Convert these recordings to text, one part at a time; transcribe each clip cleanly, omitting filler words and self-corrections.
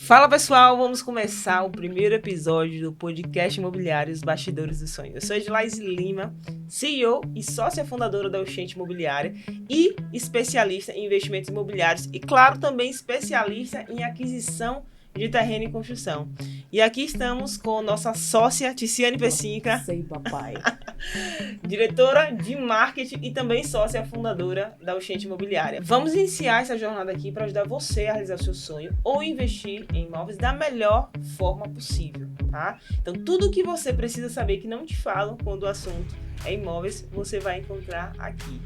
Fala pessoal, vamos começar o primeiro episódio do podcast imobiliário Os Bastidores do Sonho. Eu sou Edilaize Lima, CEO e sócia fundadora da Oxente Imobiliária e especialista em investimentos imobiliários e, claro, também especialista em aquisição de terreno e construção. E aqui estamos com nossa sócia Ticiane Pessinca, Sei, papai. diretora de marketing e também sócia fundadora da Oxente Imobiliária. Vamos iniciar essa jornada aqui para ajudar você a realizar o seu sonho ou investir em imóveis da melhor forma possível, tá? Então, tudo que você precisa saber que não te falam quando o assunto é imóveis, você vai encontrar aqui.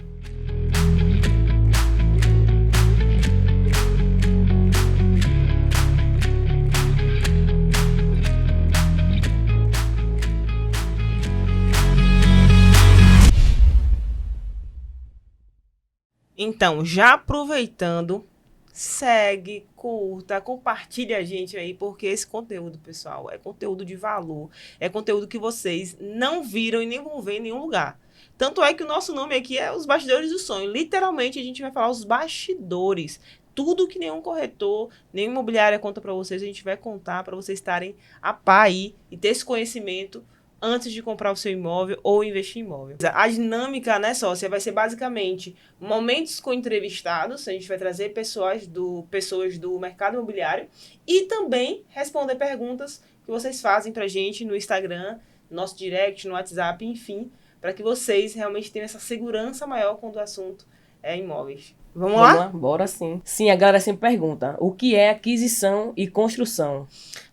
Então, já aproveitando, segue, curta, compartilha a gente aí, porque esse conteúdo, pessoal, é conteúdo de valor, é conteúdo que vocês não viram e nem vão ver em nenhum lugar. Tanto é que o nosso nome aqui é Os Bastidores do Sonho. Literalmente, a gente vai falar os bastidores. Tudo que nenhum corretor, nenhuma imobiliária conta para vocês, a gente vai contar para vocês estarem a par aí e ter esse conhecimento antes de comprar o seu imóvel ou investir em imóvel. A dinâmica, né, sócia, vai ser basicamente momentos com entrevistados, a gente vai trazer pessoas do mercado imobiliário e também responder perguntas que vocês fazem pra gente no Instagram, no nosso direct, no WhatsApp, enfim, para que vocês realmente tenham essa segurança maior quando o assunto é imóveis. Vamos lá? Bora sim. Sim, a galera sempre pergunta, o que é aquisição e construção?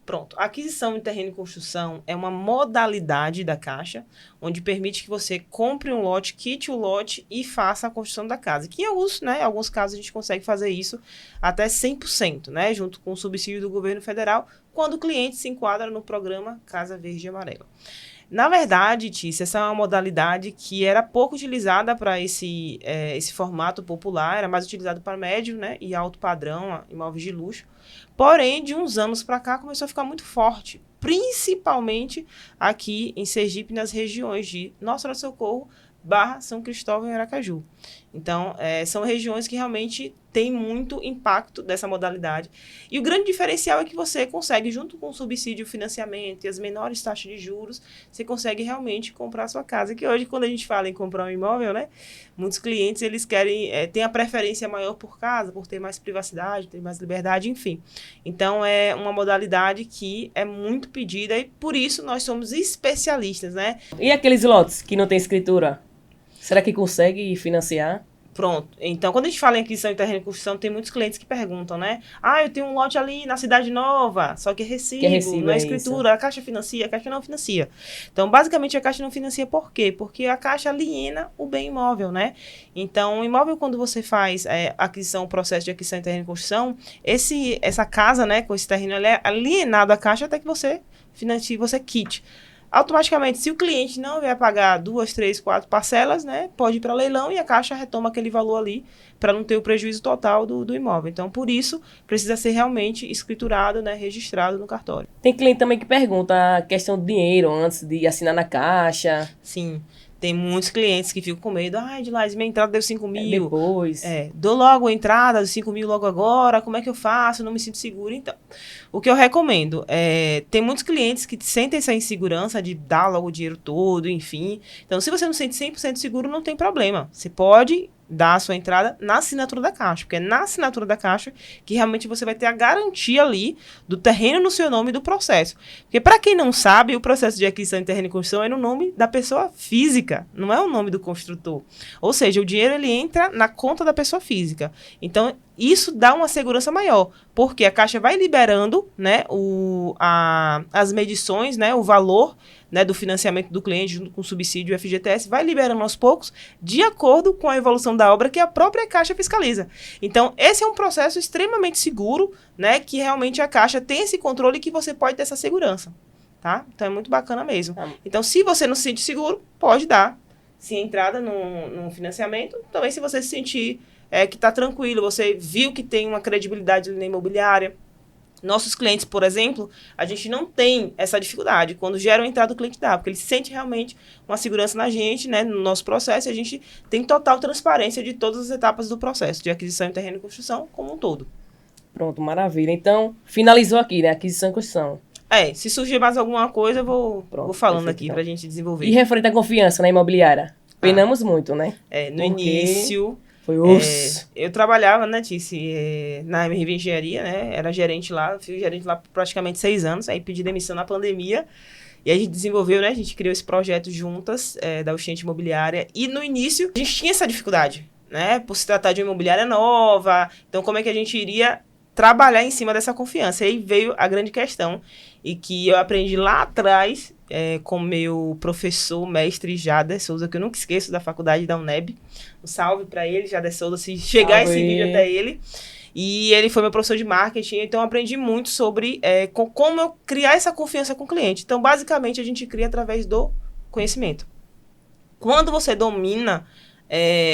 Pronto, a aquisição de terreno e construção é uma modalidade da Caixa, onde permite que você compre um lote, quite o lote e faça a construção da casa. Que em alguns casos a gente consegue fazer isso até 100%, né, junto com o subsídio do governo federal, quando o cliente se enquadra no programa Casa Verde e Amarela. Na verdade, Tícia, essa é uma modalidade que era pouco utilizada para esse formato popular, era mais utilizado para médio, né, e alto padrão, imóveis de luxo. Porém, de uns anos para cá, começou a ficar muito forte, principalmente aqui em Sergipe, nas regiões de Nossa Senhora do Socorro, São Cristóvão e Aracaju. Então, são regiões que realmente têm muito impacto dessa modalidade. E o grande diferencial é que você consegue, junto com o subsídio, financiamento e as menores taxas de juros, você consegue realmente comprar a sua casa. Que hoje, quando a gente fala em comprar um imóvel, né, muitos clientes, eles querem, têm a preferência maior por casa, por ter mais privacidade, ter mais liberdade, enfim. Então, é uma modalidade que é muito pedida e, por isso, nós somos especialistas, né? E aqueles lotes que não tem escritura? Será que consegue financiar? Pronto. Então, quando a gente fala em aquisição de terreno e construção, tem muitos clientes que perguntam, né? Ah, eu tenho um lote ali na Cidade Nova, só que é recibo, não é escritura, isso. A Caixa financia, a Caixa não financia. Então, basicamente, a Caixa não financia por quê? Porque a Caixa aliena o bem imóvel, né? Então, o imóvel, quando você faz aquisição, o processo de aquisição de terreno e construção, essa casa, né, com esse terreno, ele é alienado à Caixa até que você financie, você quite. Automaticamente, se o cliente não vier pagar 2, 3, 4 parcelas, né, pode ir para leilão e a Caixa retoma aquele valor ali para não ter o prejuízo total do imóvel. Então, por isso, precisa ser realmente escriturado, né, registrado no cartório. Tem cliente também que pergunta a questão do dinheiro antes de assinar na Caixa. Sim. Tem muitos clientes que ficam com medo. Ai, Edilaize, minha entrada deu 5 mil. Depois. Dou logo a entrada de 5 mil logo agora. Como é que eu faço? Eu não me sinto seguro. Então, o que eu recomendo tem muitos clientes que sentem essa insegurança de dar logo o dinheiro todo, enfim. Então, se você não se sente 100% seguro, não tem problema. Você pode dar a sua entrada na assinatura da Caixa, porque é na assinatura da Caixa que realmente você vai ter a garantia ali do terreno no seu nome e do processo. Porque para quem não sabe, o processo de aquisição de terreno e construção é no nome da pessoa física, não é o nome do construtor. Ou seja, o dinheiro ele entra na conta da pessoa física. Então, isso dá uma segurança maior, porque a Caixa vai liberando, né, as medições, né, o valor, né, do financiamento do cliente junto com o subsídio FGTS, vai liberando aos poucos, de acordo com a evolução da obra que a própria Caixa fiscaliza. Então, esse é um processo extremamente seguro, né, que realmente a Caixa tem esse controle e que você pode ter essa segurança, tá? Então, é muito bacana mesmo. Então, se você não se sente seguro, pode dar, sim, entrada no financiamento. Também, se você se sentir que está tranquilo, você viu que tem uma credibilidade na imobiliária. Nossos clientes, por exemplo, a gente não tem essa dificuldade. Quando gera uma entrada, o cliente dá, porque ele sente realmente uma segurança na gente, né, no nosso processo, e a gente tem total transparência de todas as etapas do processo, de aquisição de terreno e construção como um todo. Pronto, maravilha. Então, finalizou aqui, né? Aquisição e construção. Se surgir mais alguma coisa, eu vou falando perfeito, aqui então. pra gente desenvolver. E referente à confiança na imobiliária? Penamos muito, né? No início... Foi osso. Eu trabalhava, né, Tice, na MRV Engenharia, né? Era gerente lá, fui gerente lá por praticamente 6 anos. Aí pedi demissão na pandemia. E a gente desenvolveu, né? A gente criou esse projeto juntas, da Oxente Imobiliária. E no início, a gente tinha essa dificuldade, né? Por se tratar de uma imobiliária nova. Então, como é que a gente iria trabalhar em cima dessa confiança? E aí veio a grande questão. E que eu aprendi lá atrás, com meu professor, mestre Jader Souza, que eu nunca esqueço, da faculdade da UNEB. Um salve para ele, Jader Souza, se chegar esse vídeo até ele. E ele foi meu professor de marketing, então eu aprendi muito sobre como eu criar essa confiança com o cliente. Então, basicamente, a gente cria através do conhecimento. Quando você domina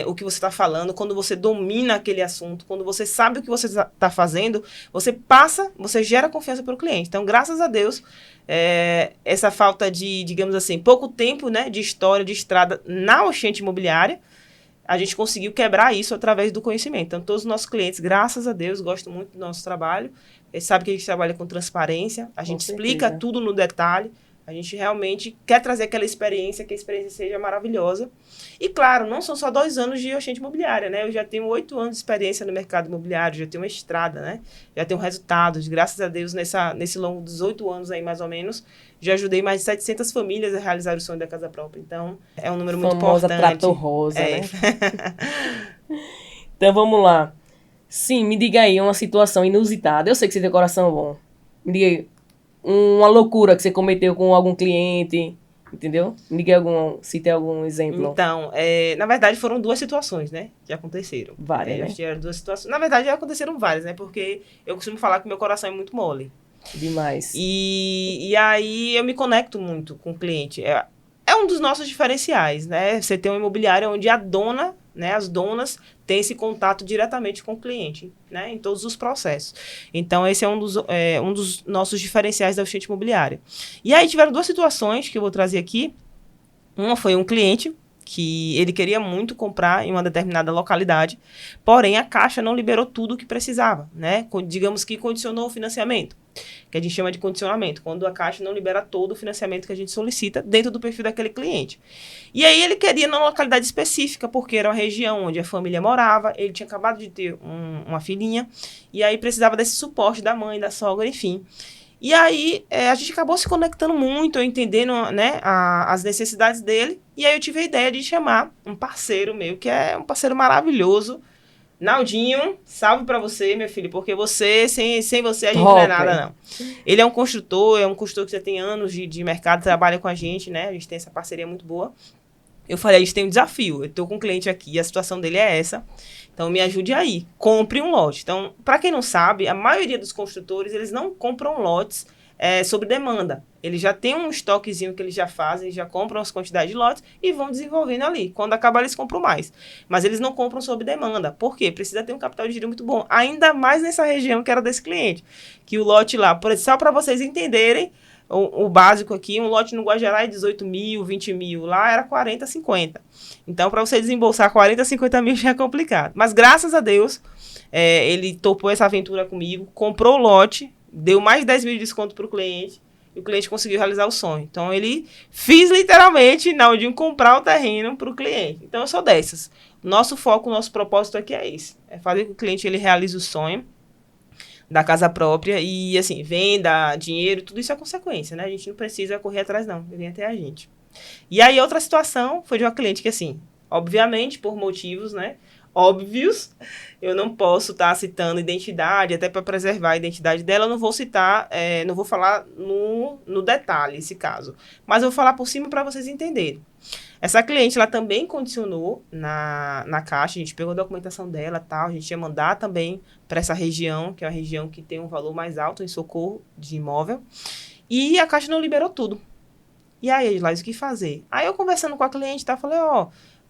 o que você está falando, quando você domina aquele assunto, quando você sabe o que você está fazendo, você gera confiança para o cliente. Então, graças a Deus, essa falta de, digamos assim, pouco tempo, né, de história, de estrada na Oxente Imobiliária, a gente conseguiu quebrar isso através do conhecimento. Então, todos os nossos clientes, graças a Deus, gostam muito do nosso trabalho. Eles sabem que a gente trabalha com transparência, a gente explica tudo no detalhe. A gente realmente quer trazer aquela experiência, que a experiência seja maravilhosa. E, claro, não são só 2 anos de Oxente Imobiliária, né? Eu já tenho 8 anos de experiência no mercado imobiliário, já tenho uma estrada, né? Já tenho resultados. Graças a Deus, nesse longo dos 8 anos aí, mais ou menos, já ajudei mais de 700 famílias a realizar o sonho da casa própria. Então, é um número muito importante. Prato rosa, né? Então, vamos lá. Sim, me diga aí uma situação inusitada. Eu sei que você tem coração bom. Me diga aí. Uma loucura que você cometeu com algum cliente, entendeu? Me diga se tem algum exemplo. Então, na verdade, foram 2 situações, né? Que aconteceram. Várias, né? Acho que eram 2 situações. Na verdade, já aconteceram várias, né? Porque eu costumo falar que meu coração é muito mole. Demais. E aí eu me conecto muito com o cliente. É um dos nossos diferenciais, né? Você tem uma imobiliária onde a dona, né, as donas têm esse contato diretamente com o cliente, né, em todos os processos. Então, esse é um dos nossos diferenciais da Oxente Imobiliária. E aí tiveram 2 situações que eu vou trazer aqui. Uma foi um cliente que ele queria muito comprar em uma determinada localidade, porém a Caixa não liberou tudo o que precisava, né? Digamos que condicionou o financiamento, que a gente chama de condicionamento, quando a Caixa não libera todo o financiamento que a gente solicita dentro do perfil daquele cliente. E aí ele queria numa localidade específica, porque era uma região onde a família morava, ele tinha acabado de ter uma filhinha, e aí precisava desse suporte da mãe, da sogra, enfim. E aí, a gente acabou se conectando muito, entendendo, né, as necessidades dele. E aí eu tive a ideia de chamar um parceiro meu, que é um parceiro maravilhoso. Naldinho, salve pra você, meu filho, porque sem você a gente não é nada, não. Ele é um construtor que já tem anos de mercado, trabalha com a gente, né? A gente tem essa parceria muito boa. Eu falei, a gente tem um desafio, eu tô com um cliente aqui, a situação dele é essa. Então, me ajude aí. Compre um lote. Então, para quem não sabe, a maioria dos construtores, eles não compram lotes sob demanda. Eles já têm um estoquezinho que eles já fazem, já compram as quantidades de lotes e vão desenvolvendo ali. Quando acabar, eles compram mais. Mas eles não compram sob demanda. Por quê? Precisa ter um capital de giro muito bom. Ainda mais nessa região que era desse cliente. Que o lote lá, só para vocês entenderem, o básico aqui, um lote no Guajará é 18 mil, 20 mil. Lá era 40, 50. Então, para você desembolsar 40, 50 mil já é complicado. Mas, graças a Deus, ele topou essa aventura comigo, comprou o lote, deu mais de 10 mil de desconto para o cliente, e o cliente conseguiu realizar o sonho. Então, ele fez literalmente, Naldinho, comprar o terreno para o cliente. Então, eu sou dessas. Nosso foco, nosso propósito aqui é esse. É fazer com que o cliente ele realize o sonho da casa própria e, assim, venda, dinheiro, tudo isso é consequência, né? A gente não precisa correr atrás, não. Vem até a gente. E aí, outra situação foi de uma cliente que, assim, obviamente, por motivos, né, óbvios, eu não posso estar citando identidade, até para preservar a identidade dela, eu não vou citar, não vou falar no detalhe esse caso. Mas eu vou falar por cima para vocês entenderem. Essa cliente, ela também condicionou na Caixa, a gente pegou a documentação dela, tal, a gente ia mandar também para essa região, que é uma região que tem um valor mais alto em socorro de imóvel, e a Caixa não liberou tudo. E aí, Edilais, o que fazer? Aí eu conversando com a cliente, tá, falei,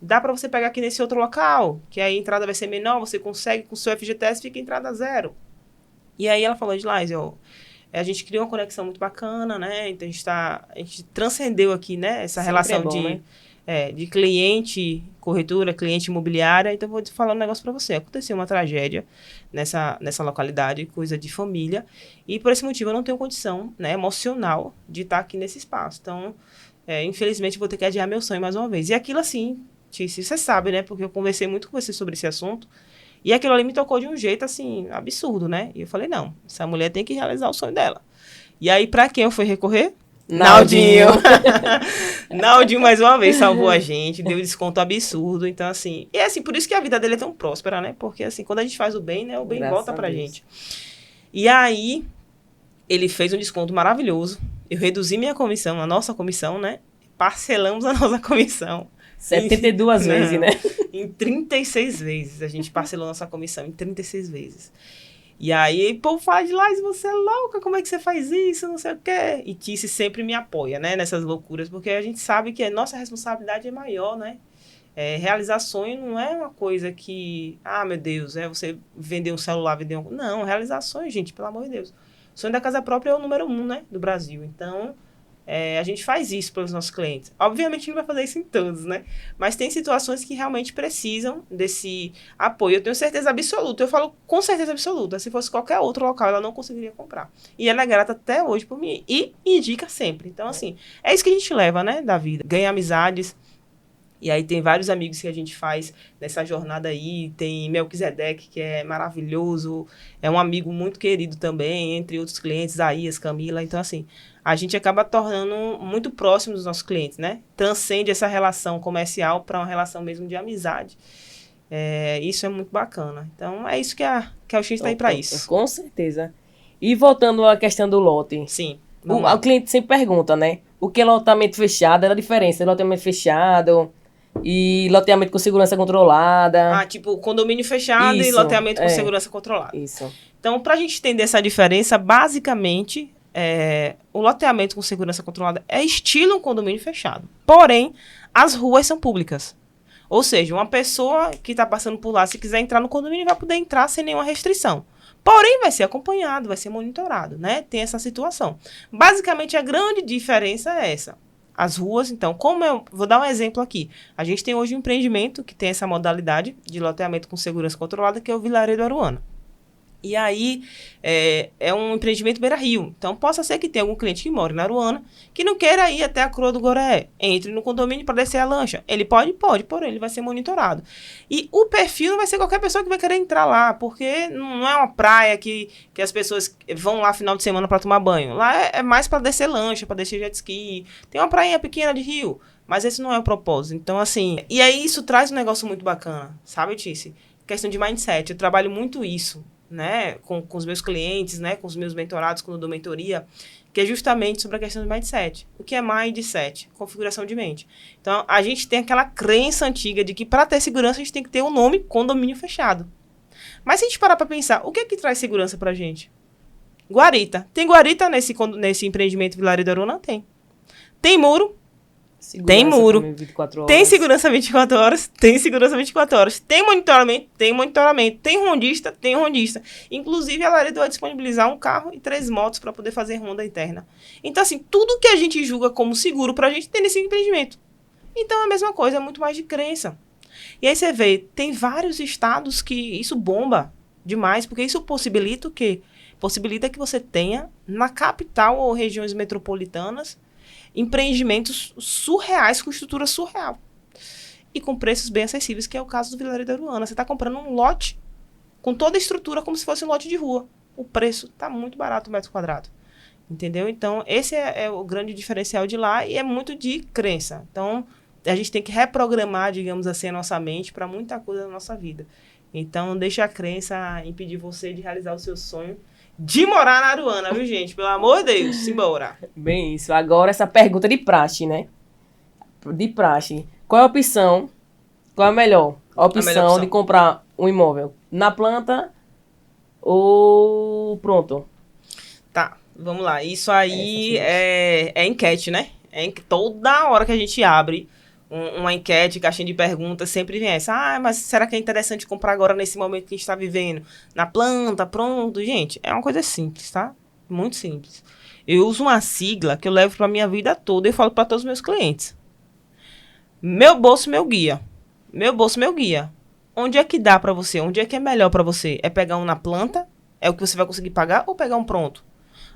dá para você pegar aqui nesse outro local, que aí a entrada vai ser menor, você consegue com o seu FGTS, fica a entrada 0. E aí ela falou, Edilais, a gente criou uma conexão muito bacana, né? Então a gente transcendeu aqui, né, essa Sempre relação é bom, né? de cliente corretora, cliente imobiliária. Então, eu vou te falar um negócio para você. Aconteceu uma tragédia nessa localidade, coisa de família, e por esse motivo eu não tenho condição, né, emocional de estar aqui nesse espaço. Então, infelizmente, vou ter que adiar meu sonho mais uma vez. E aquilo assim, Tícia, você sabe, né, porque eu conversei muito com você sobre esse assunto, e aquilo ali me tocou de um jeito, assim, absurdo, né? E eu falei, não, essa mulher tem que realizar o sonho dela. E aí, para quem eu fui recorrer? Naldinho. Naldinho, mais uma vez, salvou a gente, deu desconto absurdo. Então, assim, e assim, por isso que a vida dele é tão próspera, né? Porque, assim, quando a gente faz o bem, né? O bem volta pra gente. E aí, ele fez um desconto maravilhoso. Eu reduzi minha comissão, a nossa comissão, né? Parcelamos a nossa comissão. 72 vezes, né? Em 36 vezes. A gente parcelou nossa comissão em 36 vezes. E aí, o povo fala de Laís, você é louca, como é que você faz isso, não sei o quê. E Tice sempre me apoia, né, nessas loucuras, porque a gente sabe que a nossa responsabilidade é maior, né. Realizar sonho não é uma coisa que, meu Deus, você vender um celular, vender um... Não, realizar sonho, gente, pelo amor de Deus. O sonho da casa própria é o número 1, né, do Brasil. Então, a gente faz isso pelos nossos clientes. Obviamente, não vai fazer isso em todos, né? Mas tem situações que realmente precisam desse apoio. Eu tenho certeza absoluta. Eu falo com certeza absoluta. Se fosse qualquer outro local, ela não conseguiria comprar. E ela é grata até hoje por mim. E indica sempre. Então, assim, é isso que a gente leva, né, da vida. Ganha amizades. E aí tem vários amigos que a gente faz nessa jornada aí. Tem Melquisedeque, que é maravilhoso. É um amigo muito querido também, entre outros clientes, Aías, Camila. Então, assim, a gente acaba tornando muito próximo dos nossos clientes, né? Transcende essa relação comercial para uma relação mesmo de amizade. Isso é muito bacana. Então, é isso que a X está aí para isso. Com certeza. E voltando à questão do lote. Sim. O cliente sempre pergunta, né? O que é loteamento fechado? Era a diferença. Loteamento fechado e loteamento com segurança controlada. Tipo, condomínio fechado e loteamento com segurança controlada. Isso. Então, para a gente entender essa diferença, basicamente, o loteamento com segurança controlada é estilo um condomínio fechado. Porém, as ruas são públicas. Ou seja, uma pessoa que está passando por lá, se quiser entrar no condomínio, vai poder entrar sem nenhuma restrição. Porém, vai ser acompanhado, vai ser monitorado, né? Tem essa situação. Basicamente, a grande diferença é essa. As ruas, então, vou dar um exemplo aqui. A gente tem hoje um empreendimento que tem essa modalidade de loteamento com segurança controlada, que é o Vilaredo Aruana. E aí, é um empreendimento beira-rio. Então, possa ser que tenha algum cliente que mora na Aruana, que não queira ir até a Croa do Goré. Entre no condomínio para descer a lancha. Ele pode, porém ele vai ser monitorado. E o perfil não vai ser qualquer pessoa que vai querer entrar lá, porque não é uma praia que as pessoas vão lá final de semana para tomar banho. Lá é mais para descer lancha, para descer jet ski. Tem uma prainha pequena de rio, mas esse não é o propósito. Então, assim, e aí isso traz um negócio muito bacana, sabe, Tice? Questão de mindset. Eu trabalho muito isso, né, com os meus clientes, né, com os meus mentorados, quando eu dou mentoria, que é justamente sobre a questão do mindset. O que é mindset? Configuração de mente. Então, a gente tem aquela crença antiga de que para ter segurança a gente tem que ter o nome condomínio fechado. Mas se a gente parar para pensar, o que é que traz segurança pra gente? Guarita. Tem guarita nesse empreendimento Vilaredo Aruana? Tem. Tem muro? Tem muro. Tem segurança 24 horas. Tem segurança 24 horas. Tem monitoramento. Tem monitoramento. Tem rondista. Tem rondista. Inclusive, a Laredo vai disponibilizar um carro e 3 motos para poder fazer ronda interna. Então, assim, tudo que a gente julga como seguro pra gente tem nesse empreendimento. Então, é a mesma coisa. É muito mais de crença. E aí você vê, tem vários estados que isso bomba demais, porque isso possibilita o quê? Possibilita que você tenha, na capital ou regiões metropolitanas, empreendimentos surreais, com estrutura surreal. E com preços bem acessíveis, que é o caso do Vilaredo Aruana. Você está comprando um lote com toda a estrutura como se fosse um lote de rua. O preço está muito barato o metro quadrado. Entendeu? Então, esse é o grande diferencial de lá e é muito de crença. Então, a gente tem que reprogramar, digamos assim, a nossa mente para muita coisa na nossa vida. Então, não deixe a crença impedir você de realizar o seu sonho de morar na Aruana, viu, gente? Pelo amor de Deus, simbora. Bem isso. Agora, essa pergunta de praxe, né? De praxe. Qual é a opção? Qual é a melhor? A opção de comprar um imóvel na planta ou pronto? Tá, vamos lá. Isso aí é enquete, né? Toda hora que a gente abre uma enquete, caixinha de perguntas, sempre vem essa. Mas será que é interessante comprar agora nesse momento que a gente está vivendo? Na planta, pronto? Gente, é uma coisa simples, tá? Muito simples. Eu uso uma sigla que eu levo para minha vida toda e falo para todos os meus clientes. Meu bolso, meu guia. Meu bolso, meu guia. Onde é que dá pra você? Onde é que é melhor pra você? É pegar um na planta? É o que você vai conseguir pagar? Ou pegar um pronto?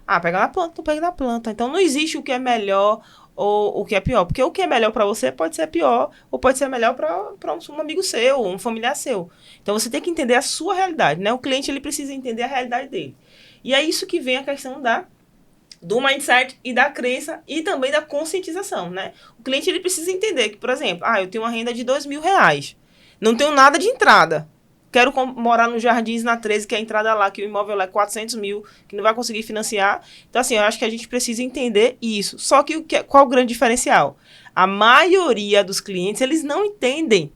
Ah, pegar na planta, tu pega na planta. Então não existe o que é melhor ou o que é pior. Porque o que é melhor pra você pode ser pior ou pode ser melhor pra um amigo seu, um familiar seu. Então você tem que entender a sua realidade, né? O cliente ele precisa entender a realidade dele. E é isso que vem a questão do mindset e da crença e também da conscientização, né? O cliente ele precisa entender que, por exemplo, eu tenho uma renda de R$ 2.000, não tenho nada de entrada, quero morar nos Jardins na 13, que é a entrada lá, que o imóvel lá é 400 mil, que não vai conseguir financiar. Então, assim, eu acho que a gente precisa entender isso. Só que qual o grande diferencial? A maioria dos clientes, eles não entendem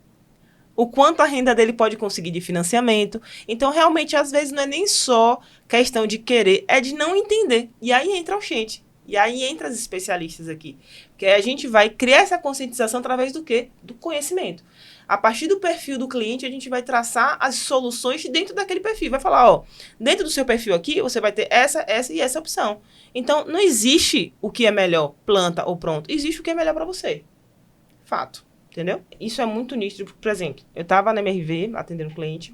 o quanto a renda dele pode conseguir de financiamento. Então, realmente, às vezes, não é nem só questão de querer, é de não entender. E aí entra o gente. E aí entra os especialistas aqui. Porque a gente vai criar essa conscientização através do quê? Do conhecimento. A partir do perfil do cliente, a gente vai traçar as soluções dentro daquele perfil. Vai falar, ó, dentro do seu perfil aqui, você vai ter essa e essa opção. Então, não existe o que é melhor, planta ou pronto. Existe o que é melhor para você. Fato. Entendeu? Isso é muito nítido. Por exemplo, eu tava na MRV atendendo um cliente.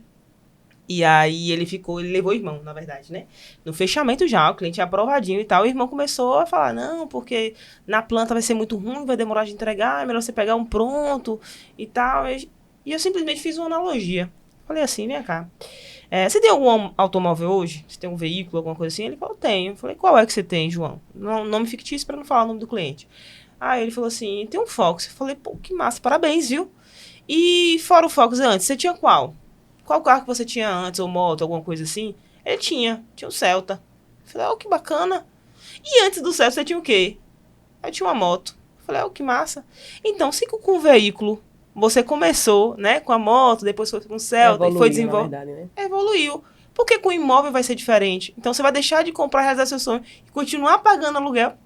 E aí ele levou o irmão, na verdade, né? No fechamento já, o cliente é aprovadinho e tal. O irmão começou a falar, não, porque na planta vai ser muito ruim, vai demorar de entregar, é melhor você pegar um pronto e tal. E eu simplesmente fiz uma analogia. Falei assim, vem cá. Você tem algum automóvel hoje? Você tem um veículo, alguma coisa assim? Ele falou, tenho. Eu falei, qual é que você tem, João? Nome fictício para não falar o nome do cliente. Aí ele falou assim, tem um Fox. Eu falei, pô, que massa, parabéns, viu? E fora o Fox antes, você tinha qual? Qual carro que você tinha antes, ou moto, alguma coisa assim? Ele tinha um Celta. Eu falei, que bacana. E antes do Celta você tinha o quê? Eu tinha uma moto. Eu falei, que massa. Então, se com o veículo você começou, né, com a moto, depois foi com o Celta e foi desenvolvendo. Né? Evoluiu. Por que com o imóvel vai ser diferente? Então, você vai deixar de comprar, realizar seu sonho e continuar pagando aluguel.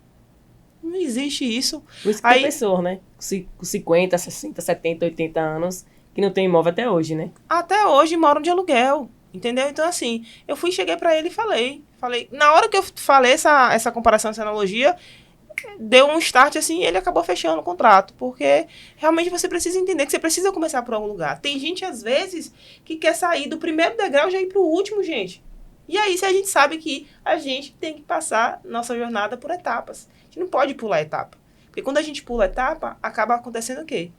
Não existe isso. Por isso que tem pessoas, né? Com 50, 60, 70, 80 anos, que não tem imóvel até hoje, né? Até hoje moram de aluguel, entendeu? Então, assim, cheguei pra ele e falei, na hora que eu falei essa comparação, essa analogia, deu um start assim e ele acabou fechando o contrato, porque realmente você precisa entender que você precisa começar por algum lugar. Tem gente, às vezes, que quer sair do primeiro degrau e já ir pro último, gente. E aí, se a gente sabe que a gente tem que passar nossa jornada por etapas. A gente não pode pular etapa. Porque quando a gente pula etapa, acaba acontecendo o quê?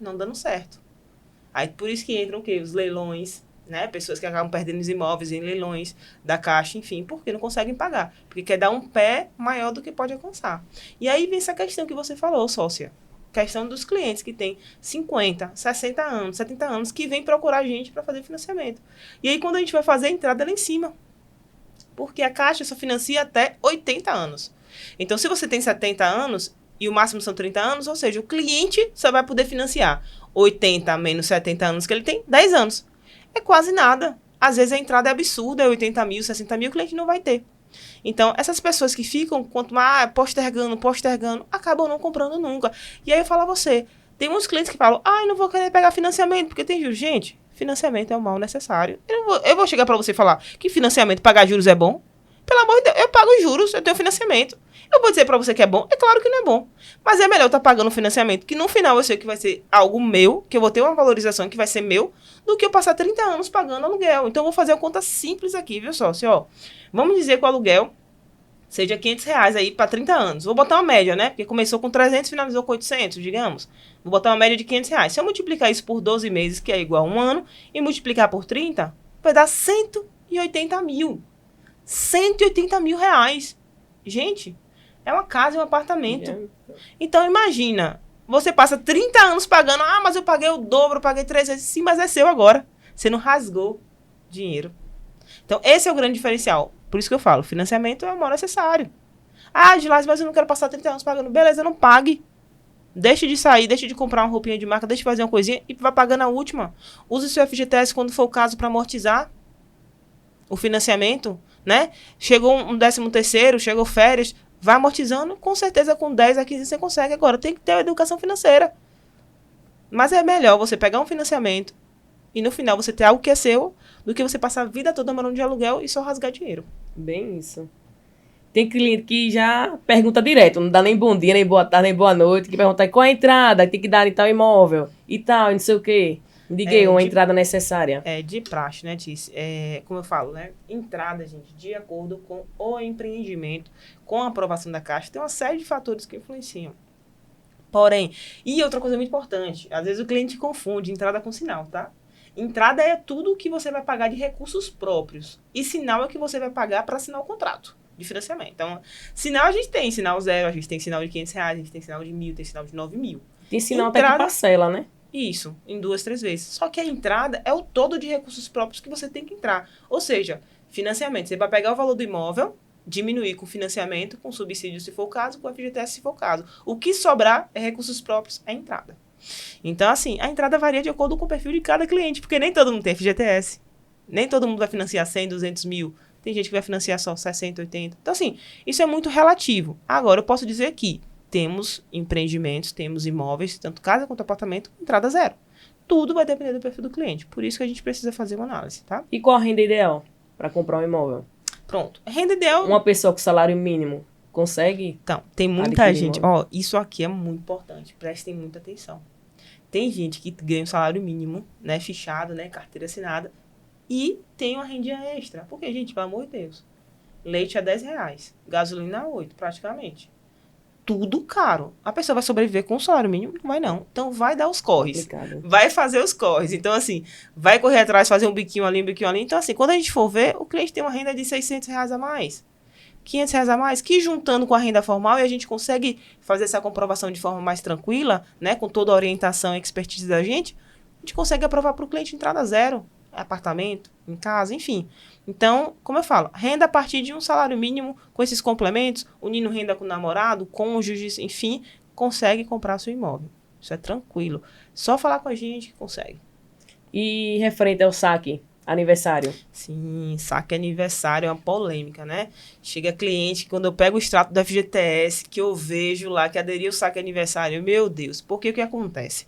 Não dando certo. Aí, por isso que entram o quê? Os leilões, né? Pessoas que acabam perdendo os imóveis em leilões da Caixa, enfim, porque não conseguem pagar. Porque quer dar um pé maior do que pode alcançar. E aí vem essa questão que você falou, sócia. Questão dos clientes que têm 50, 60 anos, 70 anos, que vêm procurar a gente para fazer financiamento. E aí, quando a gente vai fazer a entrada, é lá em cima. Porque a Caixa só financia até 80 anos. Então, se você tem 70 anos e o máximo são 30 anos, ou seja, o cliente só vai poder financiar 80 menos 70 anos que ele tem, 10 anos. É quase nada. Às vezes a entrada é absurda, é 80 mil, 60 mil, o cliente não vai ter. Então, essas pessoas que ficam, quanto mais postergando, acabam não comprando nunca. E aí eu falo a você, tem muitos clientes que falam, não vou querer pegar financiamento, porque tem juros. Gente, financiamento é um mal necessário. Eu vou chegar para você falar que financiamento, pagar juros é bom. Pelo amor de Deus, eu pago juros, eu tenho financiamento. Eu vou dizer para você que é bom? É claro que não é bom. Mas é melhor estar pagando um financiamento, que no final eu sei que vai ser algo meu, que eu vou ter uma valorização que vai ser meu, do que eu passar 30 anos pagando aluguel. Então, eu vou fazer uma conta simples aqui, viu, sócio? Vamos dizer que o aluguel seja R$ 500 aí para 30 anos. Vou botar uma média, né? Porque começou com 300 e finalizou com 800, digamos. Vou botar uma média de R$ 500. Se eu multiplicar isso por 12 meses, que é igual a um ano, e multiplicar por 30, vai dar 180 mil. 180 mil reais. Gente, é uma casa e um apartamento. Então, imagina, você passa 30 anos pagando, mas eu paguei o dobro, eu paguei 3 vezes. Sim, mas é seu agora. Você não rasgou dinheiro. Então, esse é o grande diferencial. Por isso que eu falo, financiamento é o mal necessário. Gilás, mas eu não quero passar 30 anos pagando. Beleza, não pague. Deixe de sair, deixe de comprar uma roupinha de marca, deixe de fazer uma coisinha e vai pagando a última. Use o seu FGTS quando for o caso para amortizar o financiamento, né? Chegou um 13º, chegou férias, vai amortizando, com certeza com 10 a 15 você consegue. Agora, tem que ter a educação financeira. Mas é melhor você pegar um financiamento e no final você ter algo que é seu, do que você passar a vida toda morando de aluguel e só rasgar dinheiro. Bem isso. Tem cliente que já pergunta direto, não dá nem bom dia, nem boa tarde, nem boa noite, que pergunta qual é a entrada, tem que dar em tal imóvel, e tal, e não sei o quê. Me diga aí, uma entrada necessária. De praxe, né, Tice? Como eu falo, né? Entrada, gente, de acordo com o empreendimento, com a aprovação da Caixa, tem uma série de fatores que influenciam. Porém, e outra coisa muito importante, às vezes o cliente confunde entrada com sinal, tá? Entrada é tudo que você vai pagar de recursos próprios. E sinal é que você vai pagar para assinar o contrato de financiamento. Então, sinal a gente tem sinal zero, a gente tem sinal de R$500, a gente tem sinal de 1.000, tem sinal de 9.000. Tem sinal até que parcela, né? Isso, em 2, 3 vezes. Só que a entrada é o todo de recursos próprios que você tem que entrar. Ou seja, financiamento. Você vai pegar o valor do imóvel, diminuir com financiamento, com subsídio se for o caso, com FGTS se for o caso. O que sobrar é recursos próprios, é entrada. Então, assim, a entrada varia de acordo com o perfil de cada cliente, porque nem todo mundo tem FGTS. Nem todo mundo vai financiar 100, 200 mil. Tem gente que vai financiar só 60, 80. Então, assim, isso é muito relativo. Agora, eu posso dizer que temos empreendimentos, temos imóveis, tanto casa quanto apartamento, com entrada zero. Tudo vai depender do perfil do cliente. Por isso que a gente precisa fazer uma análise, tá? E qual a renda ideal para comprar um imóvel? Pronto. Renda ideal... Uma pessoa com salário mínimo consegue? Então, tem muita gente... Ó, isso aqui é muito importante. Prestem muita atenção. Tem gente que ganha um salário mínimo, né? Fichado, né? Carteira assinada. E tem uma rendinha extra. Porque, gente, pelo amor de Deus. Leite a R$10. Gasolina a 8, praticamente. Tudo caro. A pessoa vai sobreviver com o salário mínimo? Não vai, não. Então, vai dar os corres. Complicado. Vai fazer os corres. Então, assim, vai correr atrás, fazer um biquinho ali, um biquinho ali. Então, assim, quando a gente for ver, o cliente tem uma renda de R$600 a mais. R$500 a mais, que juntando com a renda formal, e a gente consegue fazer essa comprovação de forma mais tranquila, né? Com toda a orientação e expertise da gente, a gente consegue aprovar para o cliente entrada zero. Apartamento, em casa, enfim. Então, como eu falo, renda a partir de um salário mínimo, com esses complementos, unindo renda com o namorado, cônjuge, enfim, consegue comprar seu imóvel. Isso é tranquilo. Só falar com a gente que consegue. E referente ao saque, aniversário? Sim, saque aniversário é uma polêmica, né? Chega cliente, quando eu pego o extrato do FGTS, que eu vejo lá que aderiu o saque aniversário, meu Deus, porque o que acontece?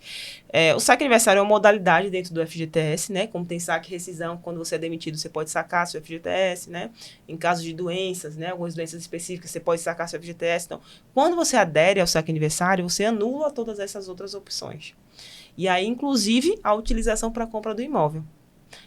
O saque aniversário é uma modalidade dentro do FGTS, né? Como tem saque e rescisão, quando você é demitido, você pode sacar seu FGTS, né? Em caso de doenças, né? Algumas doenças específicas, você pode sacar seu FGTS. Então, quando você adere ao saque aniversário, você anula todas essas outras opções. E aí, inclusive, a utilização para a compra do imóvel.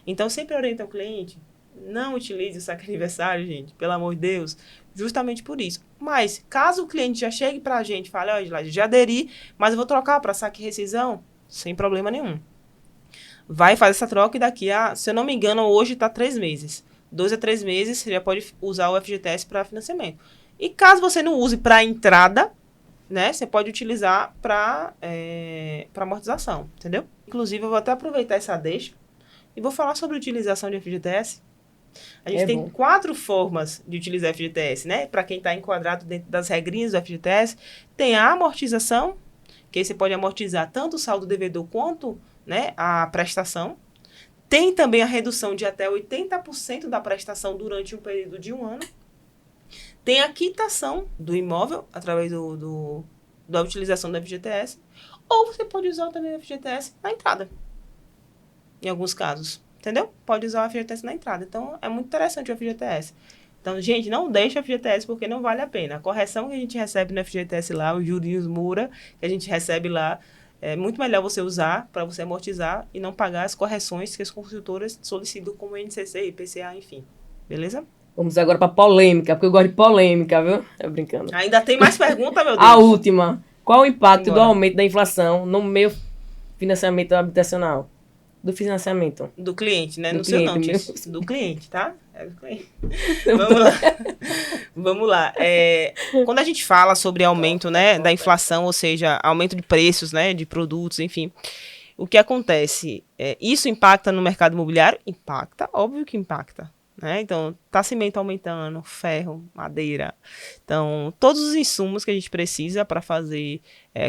Então, sempre orienta o cliente, não utilize o saque aniversário, gente, pelo amor de Deus, justamente por isso. Mas, caso o cliente já chegue pra gente e fale, olha, já aderi, mas eu vou trocar para saque e rescisão, sem problema nenhum. Vai fazer essa troca e daqui a, se eu não me engano, hoje está 3 meses. 2 a 3 meses, você já pode usar o FGTS para financiamento. E caso você não use para entrada, né, você pode utilizar para amortização, entendeu? Inclusive, eu vou até aproveitar essa deixa e vou falar sobre a utilização de FGTS. A gente tem 4 formas de utilizar FGTS, né? Para quem está enquadrado dentro das regrinhas do FGTS, tem a amortização, que aí você pode amortizar tanto o saldo devedor quanto, né, a prestação. Tem também a redução de até 80% da prestação durante um período de 1 ano. Tem a quitação do imóvel através da utilização do FGTS. Ou você pode usar também o FGTS na entrada. Em alguns casos, entendeu? Pode usar o FGTS na entrada. Então, é muito interessante o FGTS. Então, gente, não deixa o FGTS porque não vale a pena. A correção que a gente recebe no FGTS lá, os jurinhos Mura, que a gente recebe lá, é muito melhor você usar para você amortizar e não pagar as correções que as consultoras solicitam como NCC, IPCA, enfim. Beleza? Vamos agora para polêmica, porque eu gosto de polêmica, viu? É brincando. Ainda tem mais pergunta, meu Deus? A última. Qual o impacto do aumento da inflação no meu financiamento habitacional? Do financiamento. Do cliente, né? Do No cliente, seu não, mesmo. do cliente, tá? É do cliente. Vamos lá. Vamos lá. Quando a gente fala sobre aumento, né, da inflação, ou seja, aumento de preços, né, de produtos, enfim, o que acontece? Isso impacta no mercado imobiliário? Impacta, óbvio que impacta. Né? Então, tá cimento aumentando, ferro, madeira. Então, todos os insumos que a gente precisa para fazer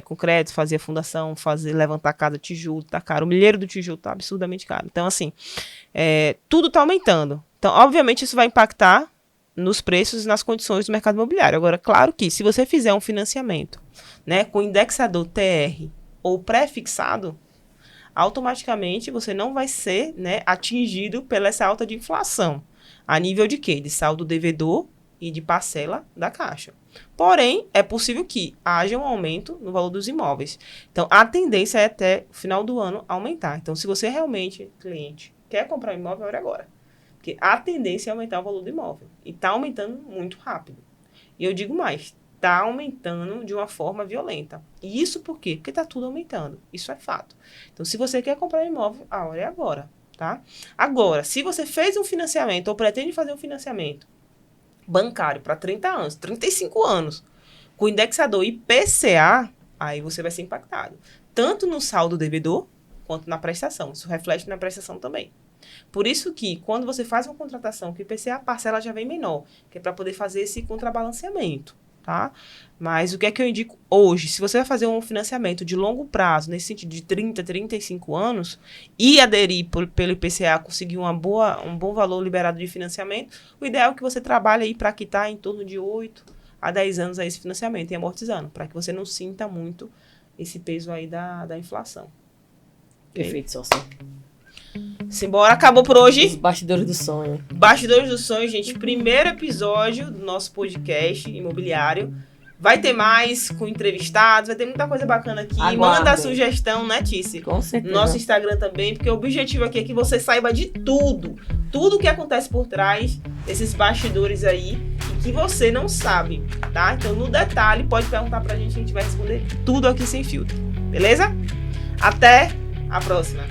concreto, fazer a fundação, levantar a casa, tijolo, tá caro. O milheiro do tijolo tá absurdamente caro. Então, assim, tudo tá aumentando. Então, obviamente, isso vai impactar nos preços e nas condições do mercado imobiliário. Agora, claro que se você fizer um financiamento, né, com indexador TR ou pré-fixado, automaticamente você não vai ser, né, atingido pela essa alta de inflação. A nível de quê? De saldo devedor e de parcela da Caixa. Porém, é possível que haja um aumento no valor dos imóveis. Então, a tendência é até o final do ano aumentar. Então, se você realmente, cliente, quer comprar um imóvel, olha agora. Porque a tendência é aumentar o valor do imóvel. E está aumentando muito rápido. E eu digo mais, está aumentando de uma forma violenta. E isso por quê? Porque está tudo aumentando. Isso é fato. Então, se você quer comprar um imóvel, a hora é agora, tá? Agora, se você fez um financiamento ou pretende fazer um financiamento bancário para 30 anos, 35 anos, com indexador IPCA, aí você vai ser impactado. Tanto no saldo devedor, quanto na prestação. Isso reflete na prestação também. Por isso que, quando você faz uma contratação com IPCA, a parcela já vem menor, que é para poder fazer esse contrabalanceamento, tá? Mas o que é que eu indico hoje? Se você vai fazer um financiamento de longo prazo, nesse sentido de 30, 35 anos, e aderir pelo IPCA, conseguir um bom valor liberado de financiamento, o ideal é que você trabalhe aí para quitar em torno de 8 a 10 anos aí esse financiamento e amortizando, para que você não sinta muito esse peso aí da inflação. Perfeito, sócio. Simbora, acabou por hoje. Os bastidores do sonho. Bastidores do sonho, gente. Primeiro episódio do nosso podcast imobiliário. Vai ter mais com entrevistados, vai ter muita coisa bacana aqui. Aguardem. Manda a sugestão, né, Tice? Com certeza. No nosso Instagram também, porque o objetivo aqui é que você saiba de tudo. Tudo que acontece por trás desses bastidores aí e que você não sabe, tá? Então, no detalhe, pode perguntar pra gente, a gente vai responder tudo aqui sem filtro. Beleza? Até a próxima.